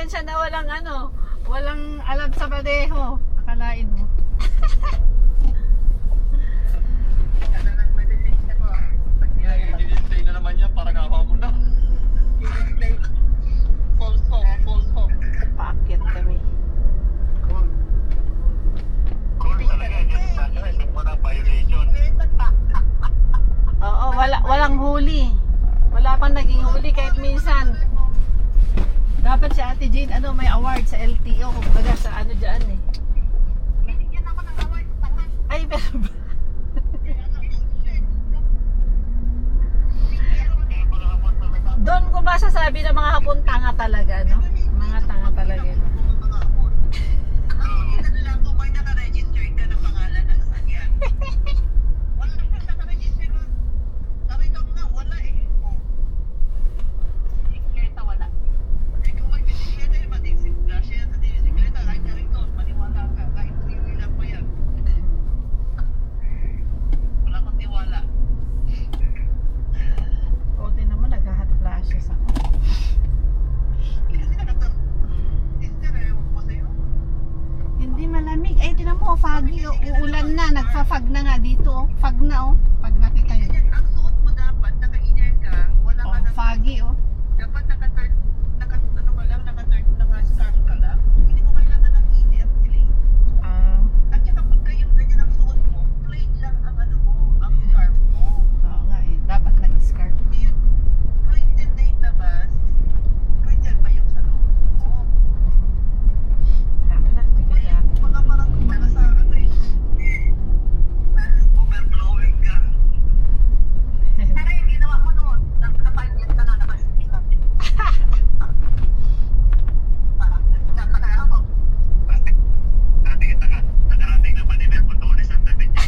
siya na walang ano, walang alam sa padeho. Akalain mo. I-display na naman niya, parang awa mo na. False hope. Paakyat kami. Cool talaga, hindi mo na violation. Oo, walang huli. Wala pang naging huli kahit minsan. Dapat si Ate Jane may award sa LTO, kumbaga sa ano dyan eh. Ay, pero ba? Doon ko masasabi na mga hapon tanga talaga, no? Mga tanga talaga yun. Buti naman nag-hot flashes ako. Hindi malamig. Ay, tinan mo, foggy. Uulan na. Nagfa-fog na nga dito. Fog na, oh. Pag nakita nyo. Ang suot mo dapat, naka-inner ka, wala ka Oh, nang foggy, oh. dapat naka-turn, naka-scarf ka lang. Hindi mo kailangan ng inner, feeling. Ah, At saka pagka yung ganyan ang suot mo, plain lang ang ano mo, ang scarf mo. oo nga eh. Dapat nag-scarf. Hindi yun, plain din na yung labas, plain yan pa yung sa loob mo. Ako na, nagkasya. Baka parang nasa ano eh, overblowing ka. Pero yung ginawa mo noon, naka-pilot ka na, naka-stick ka. Parang, nakakaya mo. Dati kita ka, nakarating na Manila, patulis ang damit niya.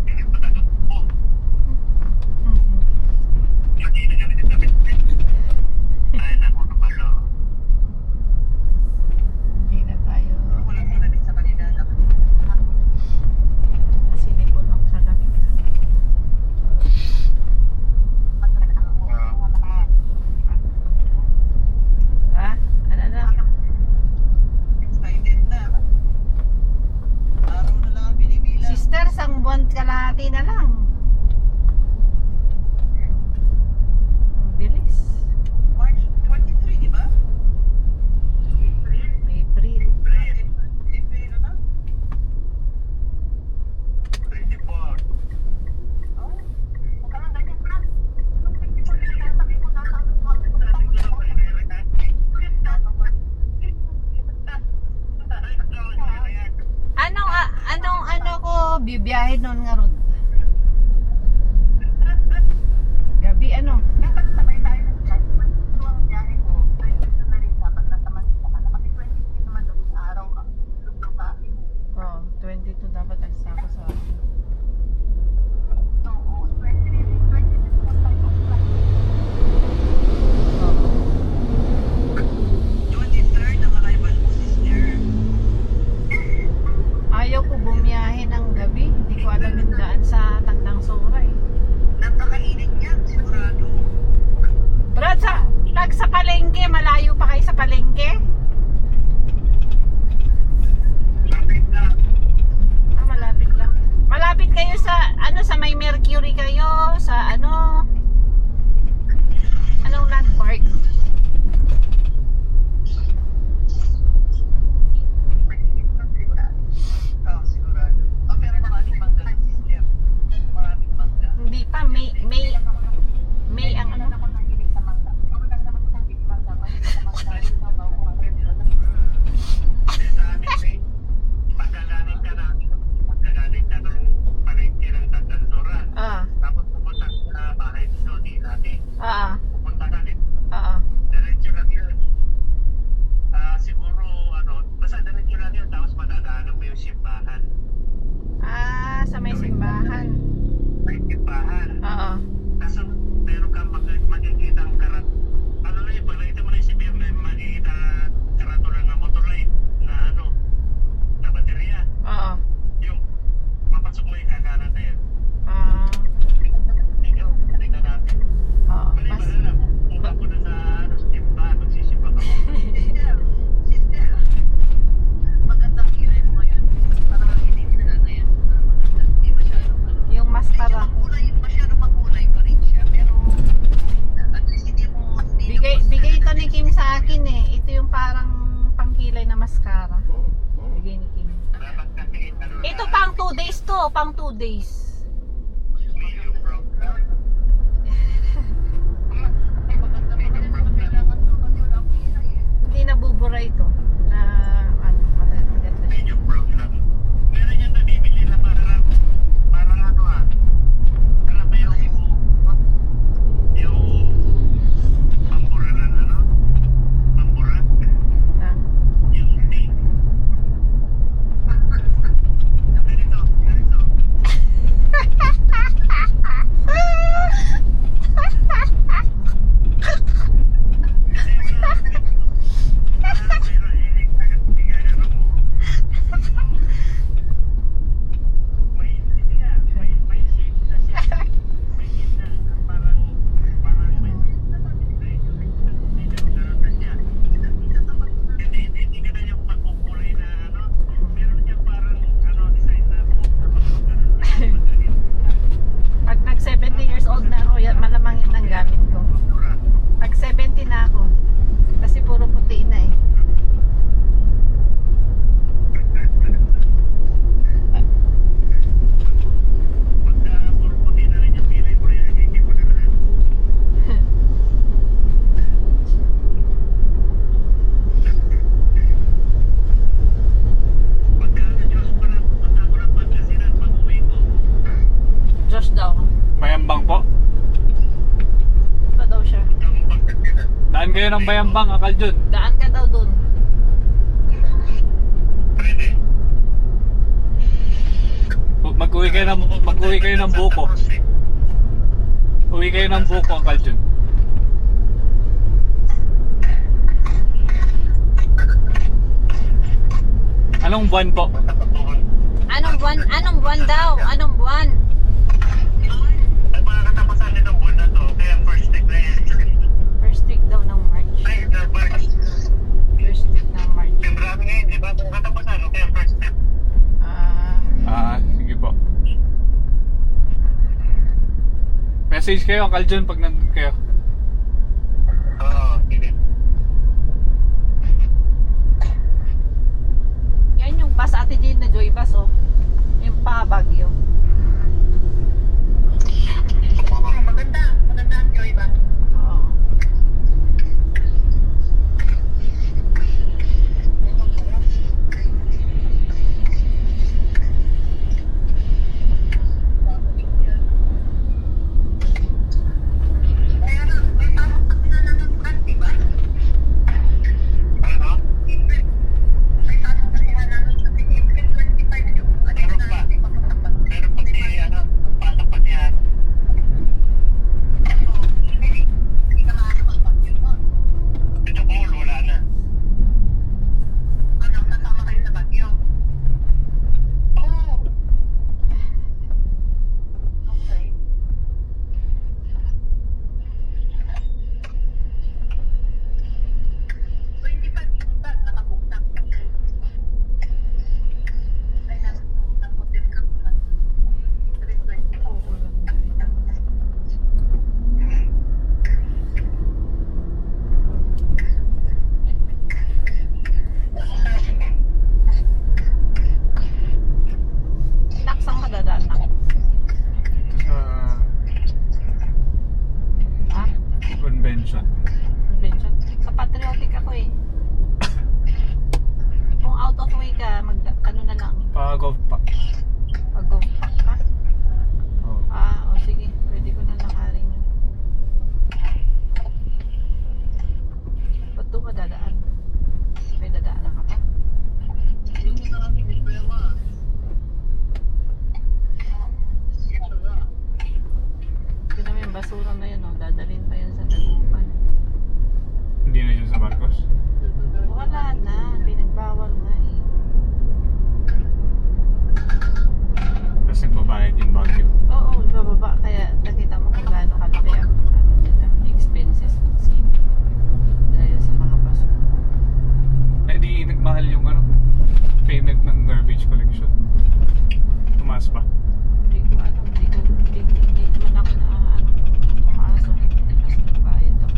Hindi pa tayo. Oh, lagi na ganit yung damit. Ay, naku naman. Hindi na tayo. Wala sa lamig sa kanila. Sinipon ako sa lamig. Ha? Ano na? Excited na. Araw na lang ang binibilang. Sister, sang buwan kalahati na lang. Ang bilis. March 23, di ba? April. April na? 24. Oh, huwag ka lang ganyan ka. Nung 24 na lang, sabi ko nasa ano mo. Ano ko bibiyahe noon nga ron? Gabi ano? Dapat sabay tayo ng chat. Ito ang biyahe ko. 20 na rin dapat nasa Manila ka. Kasi 20 naman daw yung araw ang lubang sa akin. Oh, 22 dapat ang sako sa Oo, 20 naman tayo. oh. 23rd ang arrival mo, sister. Ayaw ko bumiyahe ng gabi. Hindi ko alam yung daan sa Tandang Sora eh. Napakainit niyan, sigurado. Brad, sa palengke, malayo pa kayo sa palengke? Lapit na. Ah, malapit lang. Malapit kayo sa may Mercury kayo, sa anong landmark? Sigurado. Oo, sigurado. Oh, pero maraming mangga, sister. Maraming mangga. Hindi pa, may ang ano? Ako nahilig sa mangga. Ako lang naman sa mangga. Mahilig sa mangga. Sa bawang Sa amin, may magkagaling ka ng palengke ng Tandansora. Ah, Tapos pupunta sa bahay ni Sony natin. ah, Pupunta ka din. ah. ni Kim sa akin eh. Ito yung parang pangkilay na mascara. Bigay ni Kim. Dapat kasi, ano na, Ito pang 2 days to. Pang 2 days. medium brown na. Hindi nabubura ito. Na ano, maganda siya. Medium brown lang. Meron yan nabibili na parang ano ah. Alam mo yung pambura na ano? Pambura? Na. Yung thing. Ganito, ganito. Pero igagano mo. May shape na siya. May shape na parang may medyo ganun na siya. Hindi ka na yung pagkukulay na ano. Meron siya parang ano design na Pag nag 70 years old na ako, yan, malamang yun ang gamit ko. Pag 70 na ako, kasi puro puti na eh. Pagka puro puti na rin yung pilay mo rin, hindi mo na lahat. Pagka Diyos ko lang, punta ko ng Pangasinan, pag-uwi ko. Josh daw. Bayambang po. Ito daw siya. Punta ko Pangasinan. Daan kayo ng Bayambang, Akal Jun. Daan ka daw dun. Pwede. Mag-uwi kayo ng buko. Uwi kayo ng buko, Akal Jun. Anong buwan po? Anong buwan? Anong buwan daw? Anong buwan? Ay, mga katapusan nitong buwan na to, kaya first week na yan. First week daw ng March. Ay, March. First week ng March. February ngayon, di ba? Mga katapusan, kaya first week. Sige po. Message kayo, Akal Jun, pag nandun kayo. Oo, sige. Yan yung bus Ate Jane na Joy Bus oh. Yung pa-Baguio. Maganda ang Joy ba? Oo. Kaya na, may tawag kasi na nanonood, di ba? Ano? May tawag kasi na nanonood kasi April 25 yung Meron pa. Meron pa si, ano, patapat yan. Hindi ka makakapag yun nun. Ito po, wala na. Ano, sasama kayo sa Baguio? Oo. Okay. So, hindi pa yung bag nakabook na. Ay, nag-hotel ka po na. 320. Oo lang na. Nak, saan ka dadaan nak? Sa Ha? convention. Convention. Sa patriotic ako eh. Kung out of way ka, ano na lang. Pagov pa. Pag-go pack ka. Oh. O sige. Pwede ko na lakarin yun. Ba't doon ka dadaan? May dadaanan ka pa? Hindi na natin problema. Hindi naman yung basura na yun, dadalhin pa yan sa Dagupan. Hindi na siya sa Marcos. Wala na, pinagbawal na eh. Tapos nagbabayad yung Baguio. Oo, ibababa. Kaya nakita mo kung gaano kalaki ang ano nila, expenses ng city. Dahil sa mga basura. Eh di nagmahal yung ano, payment ng garbage collection. Tumaas pa. Hindi ko alam, hindi naman ako na ano, tumaas o kasi nagbayad ako.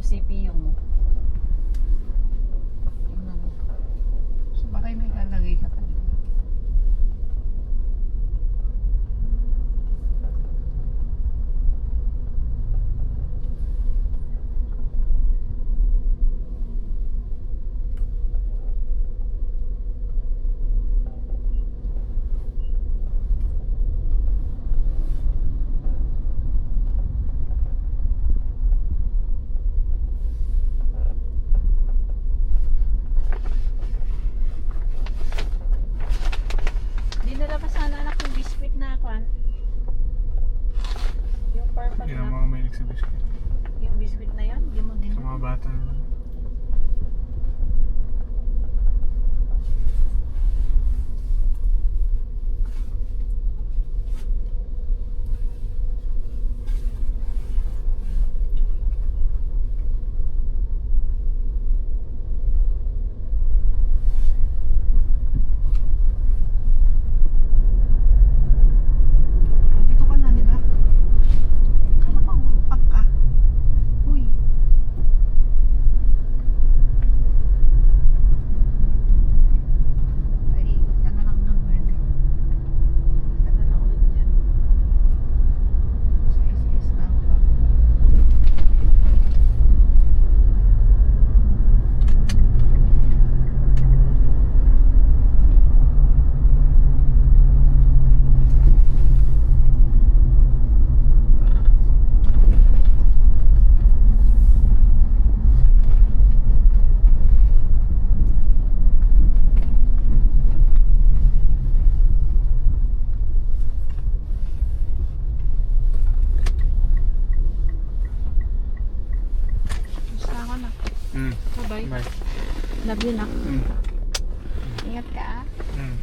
CPU mo. Tingnan mo. So baka may lalagay ka pa, di ba? Dinala pa sana anak yung biscuit na kwan. Yung purple Hindi na na. mga mahilig sa biscuit. Yung biscuit na yun, di mo din. Sa mga bata naman. Dito ka na, di ba? Kala ko humpak ka. Uy. Ay, ikot ka na lang doon, pwede. Ikot ka na lang ulit dyan. Sa is na ako ba? Gusto ako na. Bye-bye. Bye. Love you na. Mm. Ingat ka ah. Mm.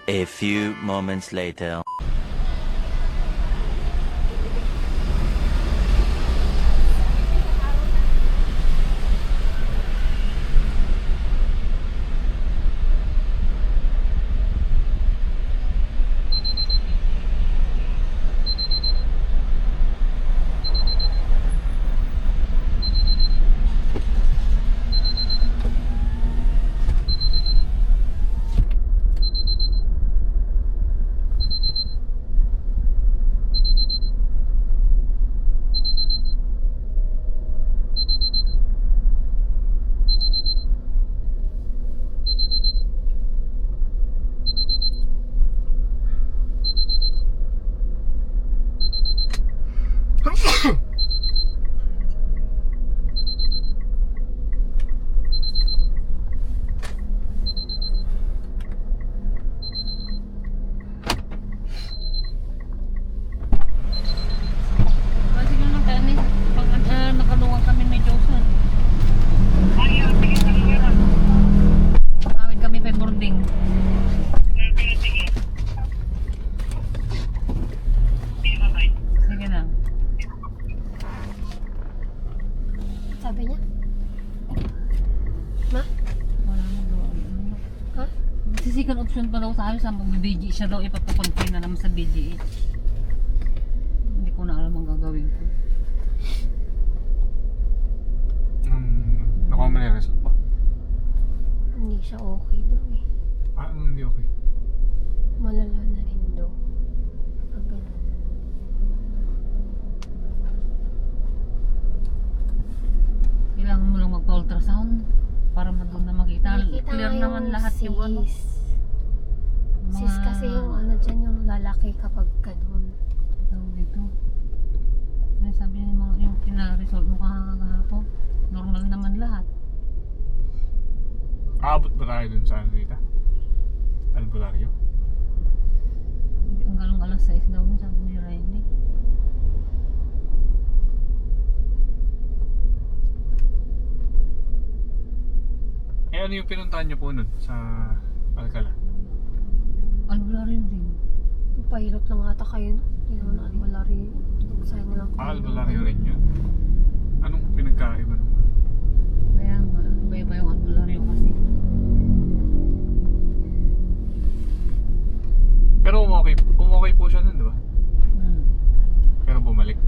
A few moments later. Kasi yun ang kani, pag nakalungan kami may Johnson. Ayaw, sige, sige, sige. Pawid kami pa boarding. Sige, sige. Sige, bye-bye. Sige na. Sabi niya? Ma? Wala na daw. Ha? Si second option pa daw sa ayos, mag-BG siya daw, ipapakonfine na naman sa BGH. Hindi ko na alam ang gagawin ko. Nakuha mo na yung result ba? Hindi siya okay daw eh. Hindi okay. Malala na rin daw. Pag ganun. Kailangan mo lang magpa-ultrasound para doon na makita. Nakikita Clear nga naman lahat yung ano. Sis kasi yung ano dyan yung lalaki kapag ganun. Tawag dito. May sabi niya yung kina-result mo kahapon. Normal naman lahat. Aabot ba tayo dun sa ano dito? Albularyo? Hanggang alas 6 daw sabi ni Riley. Ano yung pinuntahan niyo po nun sa Alcala? Albularyo din. Pilot lang ata kayo no? Hindi naman albalari. Sayang lang kayo. Albularyo rin yun. Anong pinagkaiba naman? Kaya nga, iba-iba yung albularyo kasi. Pero umokay po siya nun, di ba? Pero bumalik.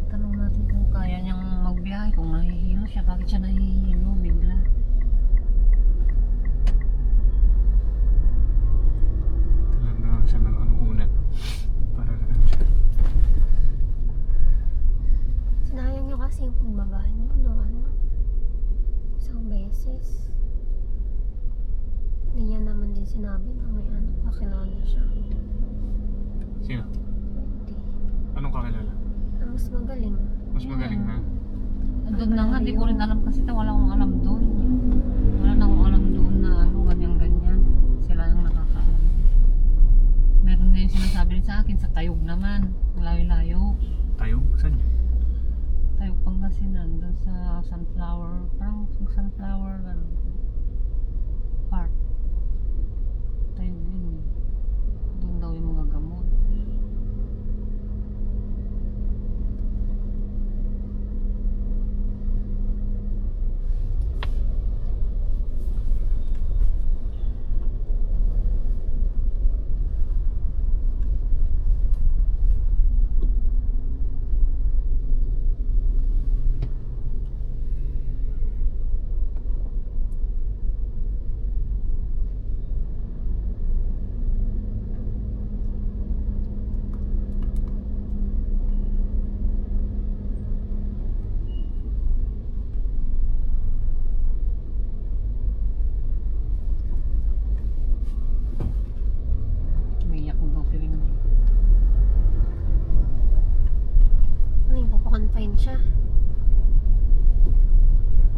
Tanong natin kung kaya niyang magbiyahe, kung nahihilo siya. Bakit siya nahihilo bigla? Talaga siya ng unan. Para ano siya. Sinayang niyo kasi yung pagbaba niyo no ano. Isang beses. Hindi niya naman din sinabi na may ano, kakilala siya. Sino? Hindi. Anong kakilala? Na mas magaling. Mas magaling na. Doon na nga, di ko rin alam kasi wala akong alam doon. Wala na akong alam doon na ano, ganyan-ganyan. Sila yung nakakaalam. Meron din sinasabi rin sa akin, sa Tayog naman. Layo-layo. Tayo? Saan yun? Tayog Pangasinan, doon sa Sunflower, parang Sunflower, gano'n. Park. Tayog yun eh. Doon daw yung mga gamot. siya.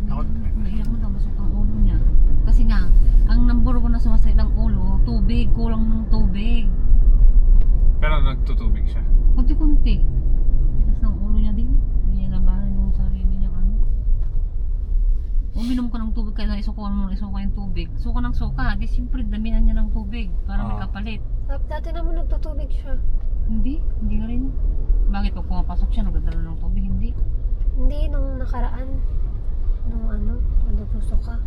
Ako, Naiyak na daw masuk ang ulo niya. Kasi nga, ang number 1 na sumasakit ng ulo, tubig, kulang ng tubig. pero nagtutubig siya. Kunti-kunti. Tapos ng ulo niya din. Hindi niya labanan yung sarili niya ano. Uminom ka ng tubig, kaya isukuhan mo, isuka yung tubig. Suka ng suka, di siyempre damihan niya ng tubig para may Ah. kapalit. Dati naman nagtutubig siya. Hindi rin. Bakit pag pumapasok siya, nagdadala ng tubig? Hindi. Hindi, nung nakaraan. Nung nagsusuka.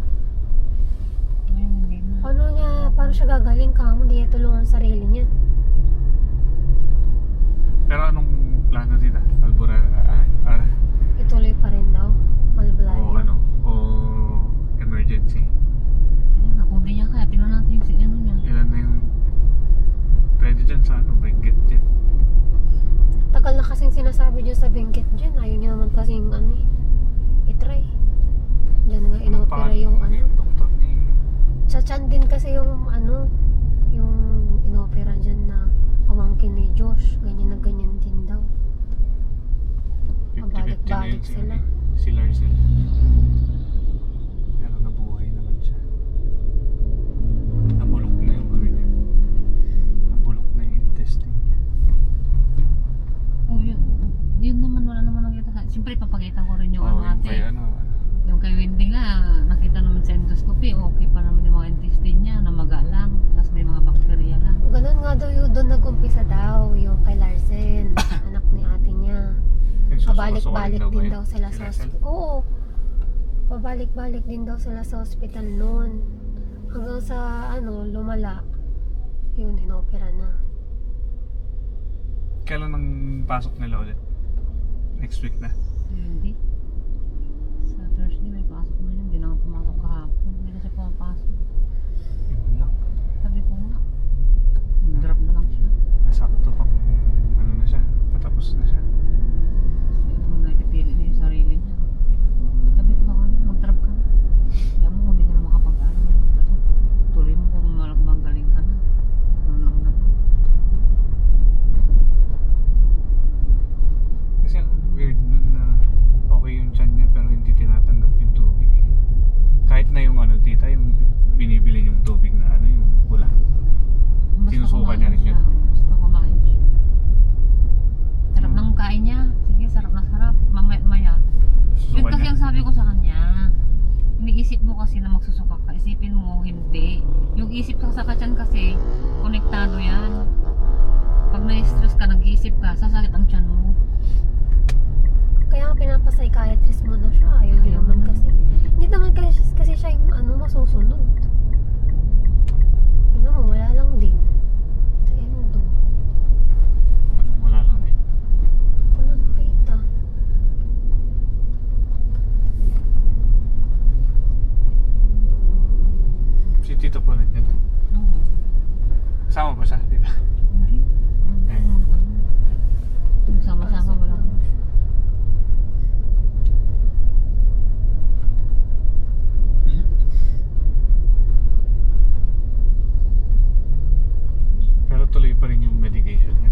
Ngayon, hindi na. Paano siya gagaling ka mo? Hindi niya tulungan ang sarili niya. Pero anong plano nila? Albura, Ituloy pa rin daw. Malblayo. o ano? O emergency? Ayun nga, kung di niya kaya, tingnan natin yung ano niya. Ilan na yung pwede dyan sa ano? Benguet dyan. Tagal na kasing sinasabi dyan sa Benguet dyan. Ayaw niya naman kasing i-try. Diyan nga inopera yung doktor ni... Sa tiyan din kasi yung yung inopera dyan na pamangkin ni Josh. Ganyan na ganyan din daw. 50-50 na Pabalik-balik yun sila. si Larcel. Pero nabuhay naman siya. Nabulok na yung ano niya. Nabulok na yung intestine niya. Oh, yun naman, wala naman nakita. Siyempre, papakita ko rin yung Oo, ate. kay Yung kay Wendy nga, nakita naman sa endoscopy, okay pa naman yung mga intestine niya, namaga lang, tapos may mga bakterya lang. Ganun nga daw yung doon nag-umpisa daw. Yung kay Larsen, anak ni ate niya. Pabalik-balik din daw sila sa hospital. Oo. Pabalik-balik din daw sila sa hospital noon. Hanggang sa lumala. Yun, inopera na. Kailan ang pasok nila ulit? Next week na? Hindi. Sa Thursday may pasok na yun, hindi na nga pumasok kahapon, hindi na siya pumapasok. Yun lang. Sabi ko nga, drop na lang siya. Nasakto pang ano na siya. Patapos na siya. Kasi ano mo napipili niya yung sarili niya. Sabi ko nga, mag-drop ka na. Kaya mo, hindi ka na makapag-aral. Tuloy mo kung magaling ka na. Ganun lang naman. Kasi ang weird nun na okay yung tiyan niya pero hindi tinatanggap yung tubig. Kahit na yung tita, yung binibili yung tubig na yung pula. Basta Sinusuka kumain niya rin siya. yun. Basta kumain siya. Sarap ng kain niya. Sige, sarap na sarap. Mamaya. Yun kasi ang sabi ko sa kanya. Iniisip mo kasi na magsusuka ka. Isipin mo, hindi. Yung isip ka sa katyan kasi, konektado yan. Pag na-stress ka, nag-iisip ka, sasakit ang tiyan mo. Kaya pinapapsychiatrist mo na siya. Ayaw niya Ayaw naman naman. kasi. Hindi naman kasi siya yung masusunod. Yun naman, wala lang din. Sa endo. Wala lang din. Walang pita. Si Tito po rin yan. Oo. Kasama ba siya? Diba? Hindi. Eh. Sama-sama mo lang. Pero tuloy pa rin yung medication niya.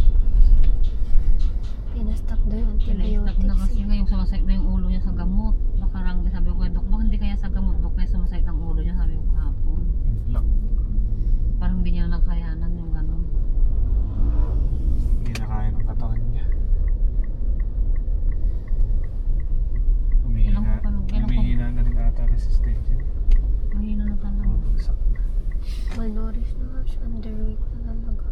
Pinastop daw yung Stop na antibiotics. kasi nga yung sumasakit na yung ulo niya sa gamot. Nakarang sabi ko kay Dok, bakit hindi kaya sa gamot Dok kaya sumasakit ang ulo niya, sabi ko kahapon. Yun lang. Parang hindi niya nakayanan yung gano'n. Hindi na kaya ng katawan niya. Humihina, Kailan ko- humihina na rin ata resistensya. Mahina na talaga. Bumagsak na. Malnourished na nga siya. Underweight na talaga.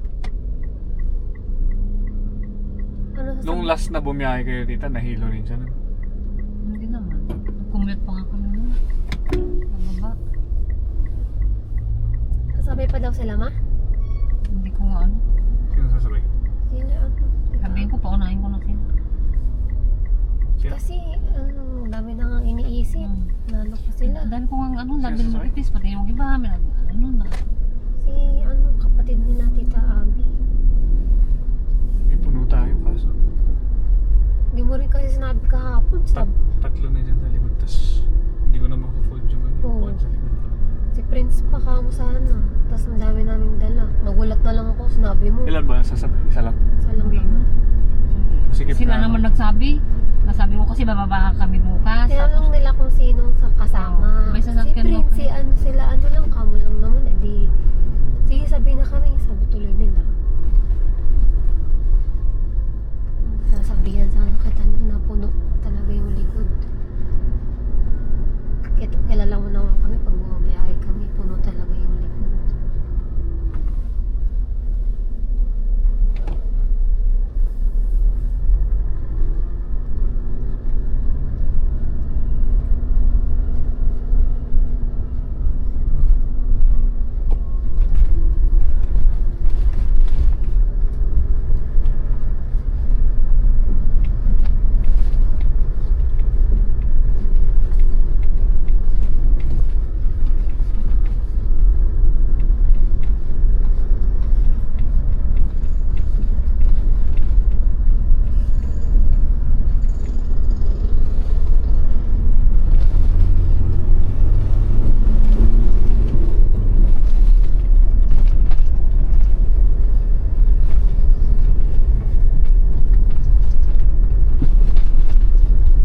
Nung last na bumiyahe kayo tita, nahilo rin siya nun. Hindi naman. Commute pa nga kami nun. Nababa. Sasabay pa daw sila, ma? Hindi ko nga ano. Sino sasabay? Sila Sabihin ko, paunahin ko na sila. Sino? Kasi, dami na nga iniisip. Nano pa sila. Dahil ko nga ano, Sino dahil sasabay? maritis, pati yung iba, may ano na. Si, kapatid nila, Tita Abby. May puno tayo kaso. Hindi mo rin kasi sinabi kahapon. Tatlo na dyan sa likod, tas hindi ko na makafold yung Oo. phone sa likod. Si Prince pa kamo sana. Tapos ang dami naming dala. Nagulat na lang ako, sinabi mo. Ilan ba sasabay? Isa lang. Isa lang naman. Sige Sila pa. naman nagsabi. Nasabi ko kasi bababa kami bukas. Tinanong nila kung sino sa kasama. May Si sasakyan daw Prince, kayo. ano sila, ano lang, kamo lang naman. Eh di, sige sabi na kami, sabi tuloy nila. Sasabihan sana kita na puno talaga yung likod. Kilala mo naman kami pag bumabiyahe kami, puno talaga yung likod.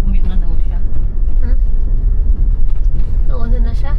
Umiyak na daw siya. Hmm? Nauna na siya?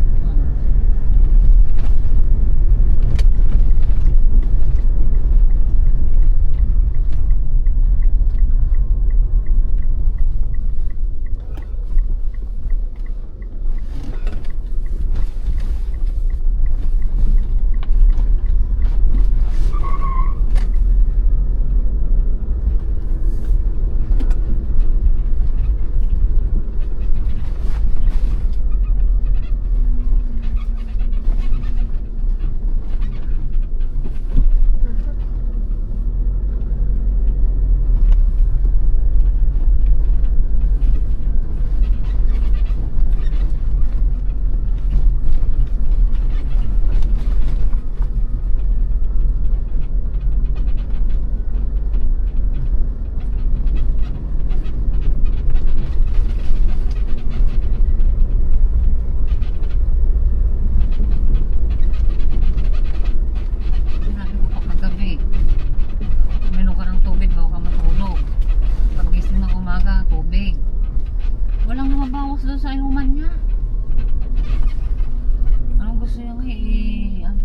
Sabi ko pa kagabi, uminom ka ng tubig bago ka matulog. Pagising ng umaga, tubig. Walang lumabawas doon sa inuman niya. Anong gusto niya nga ano?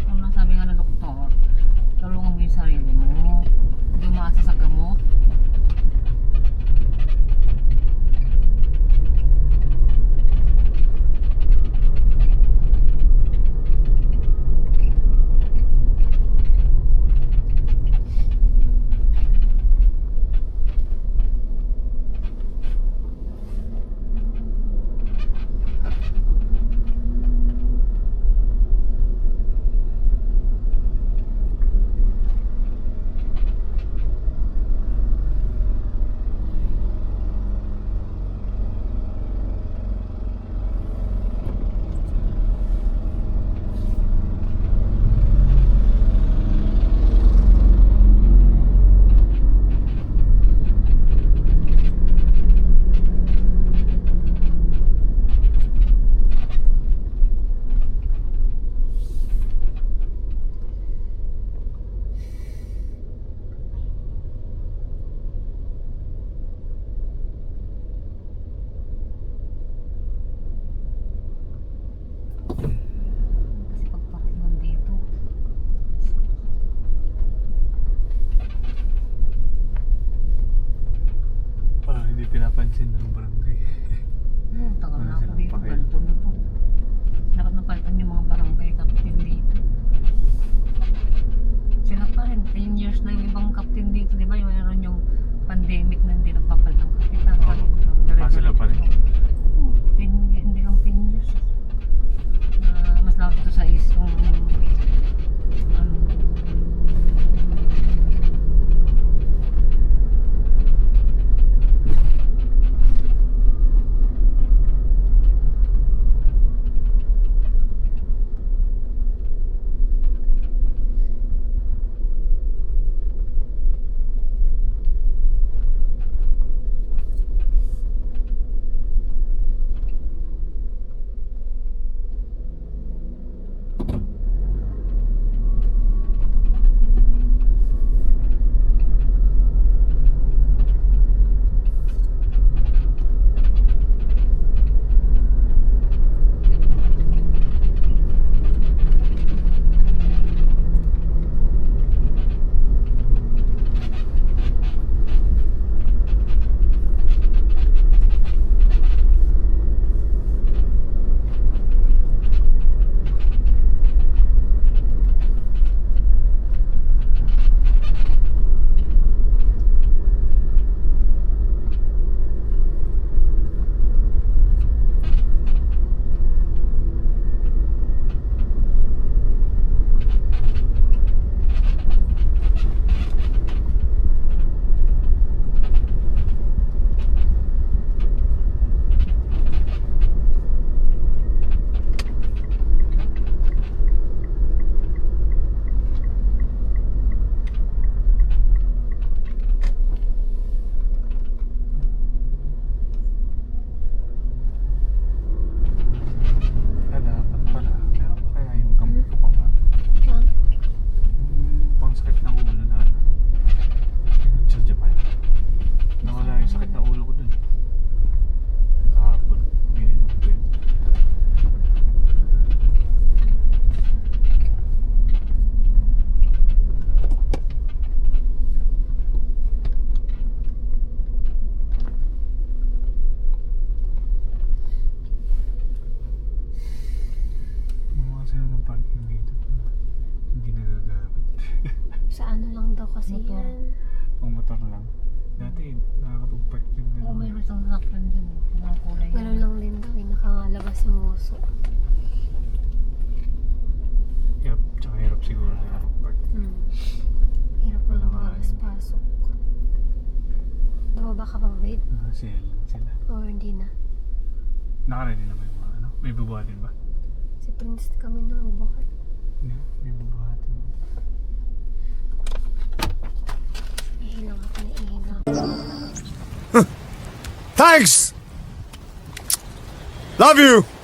Kung nasabi nga ng doktor, tulungan mo yung sarili mo. Hindi umaasa sa gamot. Kasi pagparating dito, Parang hindi pinapansin ng barangay. tagal na Wala ako silang dito, pakialam. ganito na to. Dapat napalitan yung mga barangay captain dito. Sila pa rin, 10 years na yung ibang captain dito, di ba? Yung meron yung pandemic na hindi nagpapalit ng kapitan. Oo. Sila pa rin. Oo, 10 years, hindi lang 10 years. Mas lalo dito sa isong ano lang daw kasi Motor. yan. Pang motor lang. Dati, nakakapag-park din Oo, ganun. mayroon isang sasakyan dyan. Mga kulay. Ganun lang din daw, nakangalabas yung uso. Hirap, tsaka hirap siguro sila mag-park. Hirap na Wala lang nga pasok. Bumaba ka pa, babe? Sila. O hindi na? Nakaready na ba yung mga ano? May bubuhatin ba? Si Prince kami na magbuhat. Hindi, may bubuhatin. Ihilang ako na ihilang. Thanks! Love you!